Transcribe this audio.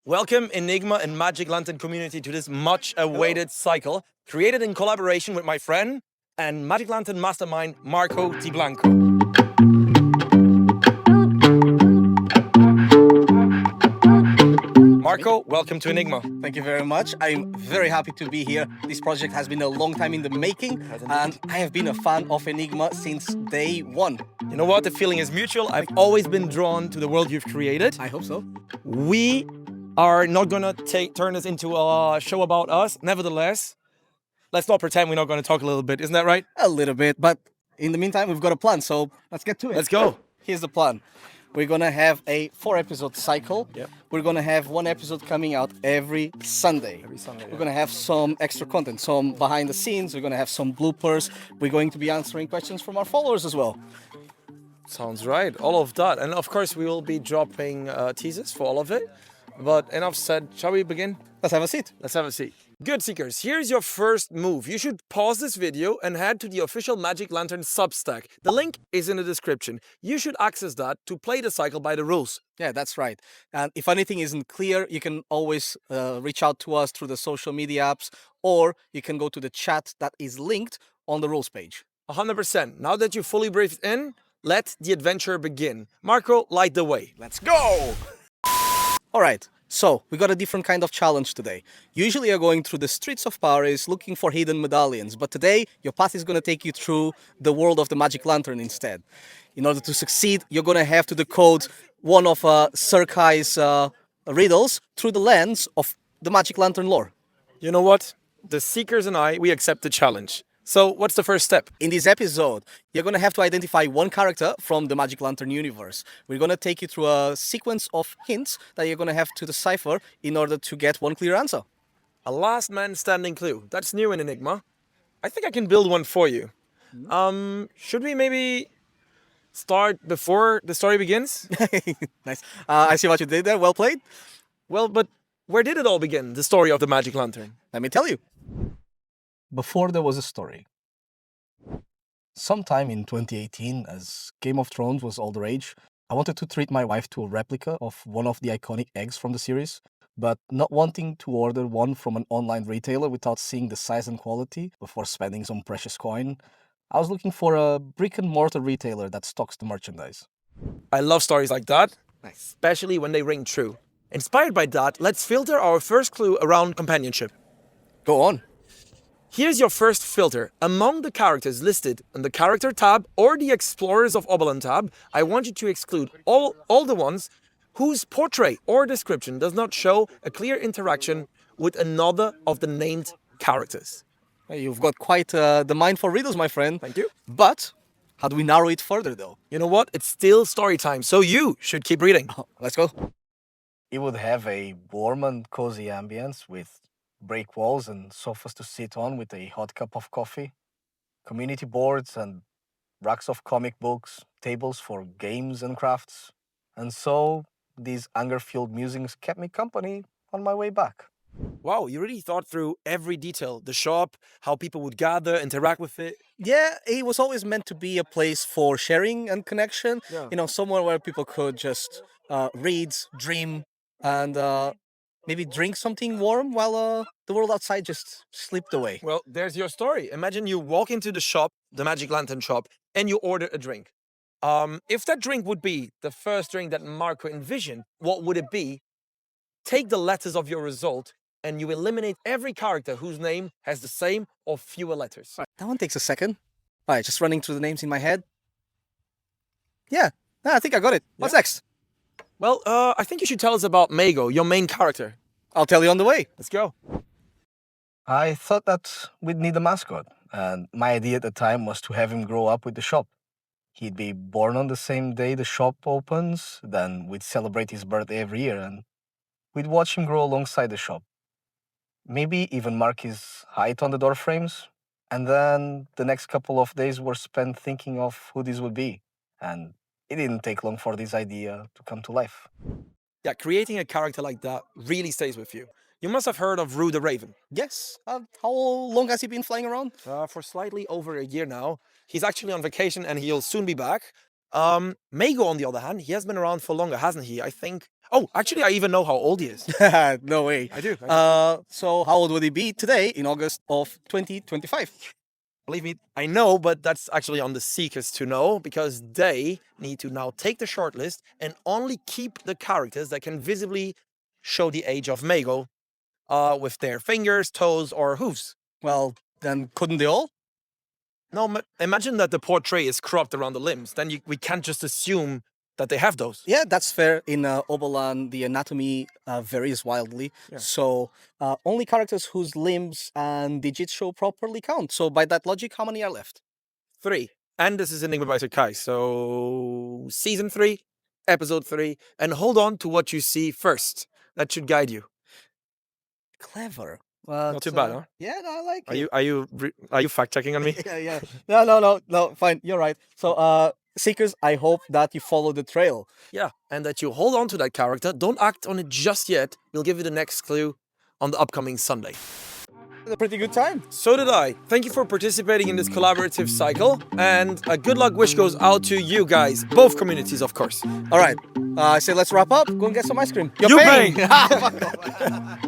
Welcome Enigma and Magic Lantern community to this much-awaited cycle, created in collaboration with my friend and Magic Lantern mastermind Marco D Blanco. Marco, welcome to Enigma. Thank you very much. I'm very happy to be here. This project has been a long time in the making, and I have been a fan of Enigma since day one. You know what? The feeling is mutual. I've always been drawn to the world you've created. I hope so. We are not gonna turn this into a show about us. Nevertheless, let's not pretend we're not gonna talk a little bit. Isn't that right? A little bit, but in the meantime, we've got a plan, so let's get to it. Let's go. Here's the plan. We're gonna have a 4-episode cycle. Yep. We're gonna have one episode coming out every Sunday. We're gonna have some extra content, some behind the scenes. We're gonna have some bloopers. We're going to be answering questions from our followers as well. Sounds right. All of that. And of course, we will be dropping teasers for all of it. But enough said. Shall we begin? Let's have a seat. Let's have a seat. Good Seekers, here's your first move. You should pause this video and head to the official Magic Lantern Substack. The link is in the description. You should access that to play the cycle by the rules. Yeah, that's right. And if anything isn't clear, you can always reach out to us through the social media apps, or you can go to the chat that is linked on the rules page. 100%. Now that you're fully briefed in, let the adventure begin. Marco, light the way. Let's go! All right, so we got a different kind of challenge today. Usually you're going through the streets of Paris looking for hidden medallions, but today your path is going to take you through the world of the Magic Lantern instead. In order to succeed, you're going to have to decode one of Serkai's riddles through the lens of the Magic Lantern lore. You know what? The Seekers and I, we accept the challenge. So what's the first step? In this episode, you're going to have to identify one character from the Magic Lantern universe. We're going to take you through a sequence of hints that you're going to have to decipher in order to get one clear answer. A last man standing clue. That's new in Enigma. I think I can build one for you. Should we maybe start before the story begins? Nice. I see what you did there. Well played. Well, but where did it all begin, the story of the Magic Lantern? Let me tell you. Before there was a story. Sometime in 2018, as Game of Thrones was all the rage, I wanted to treat my wife to a replica of one of the iconic eggs from the series, but not wanting to order one from an online retailer without seeing the size and quality before spending some precious coin, I was looking for a brick-and-mortar retailer that stocks the merchandise. I love stories like that, Nice. especially when they ring true. Inspired by that, let's filter our first clue around companionship. Go on. Here's your first filter. Among the characters listed in the Character tab or the Explorers of Obalan tab, I want you to exclude all the ones whose portrait or description does not show a clear interaction with another of the named characters. You've got quite the mind for riddles, my friend. Thank you. But how do we narrow it further, though? You know what? It's still story time, so you should keep reading. Let's go. It would have a warm and cozy ambience with brick walls and sofas to sit on with a hot cup of coffee, community boards and racks of comic books, tables for games and crafts. And so these anger-filled musings kept me company on my way back. Wow, you really thought through every detail. The shop, how people would gather, interact with it. Yeah, it was always meant to be a place for sharing and connection. Yeah. You know, somewhere where people could just read, dream, and maybe drink something warm while the world outside just slipped away. Well, there's your story. Imagine you walk into the shop, the Magic Lantern shop, and you order a drink. If that drink would be the first drink that Marco envisioned, what would it be? Take the letters of your result and you eliminate every character whose name has the same or fewer letters. That one takes a second. All right, just running through the names in my head. Yeah, I think I got it. What's next? Well, I think you should tell us about Mago, your main character. I'll tell you on the way. Let's go. I thought that we'd need a mascot, and my idea at the time was to have him grow up with the shop. He'd be born on the same day the shop opens, then we'd celebrate his birthday every year, and we'd watch him grow alongside the shop. Maybe even mark his height on the door frames. And then the next couple of days were spent thinking of who this would be. And it didn't take long for this idea to come to life. Yeah, creating a character like that really stays with you. You must have heard of Rue the Raven. Yes. How long has he been flying around? For slightly over a year now. He's actually on vacation and he'll soon be back. Mago, on the other hand, he has been around for longer, hasn't he? I think Oh, actually, I even know how old he is. No way. I do. So how old would he be today in August of 2025? Believe me, I know, but that's actually on the seekers to know because they need to now take the shortlist and only keep the characters that can visibly show the age of Mago with their fingers, toes, or hooves. Well, then couldn't they all? No, imagine that the portrait is cropped around the limbs. Then we can't just assume that they have those. Yeah, that's fair. In Obalan, the anatomy varies wildly. Yeah. So only characters whose limbs and digits show properly count. So by that logic, how many are left? 3. And this is Enigma by Serkai. So season 3, episode 3. And hold on to what you see first. That should guide you. Clever. Not too bad, huh? Yeah, no, I like it. Are you fact checking on me? Yeah. No. Fine, you're right. So, Seekers, I hope that you follow the trail. Yeah, and that you hold on to that character. Don't act on it just yet. We'll give you the next clue on the upcoming Sunday. It's a pretty good time. So did I. Thank you for participating in this collaborative cycle. And a good luck wish goes out to you guys. Both communities, of course. All right. I say let's wrap up. Go and get some ice cream. You're paying. Fuck off.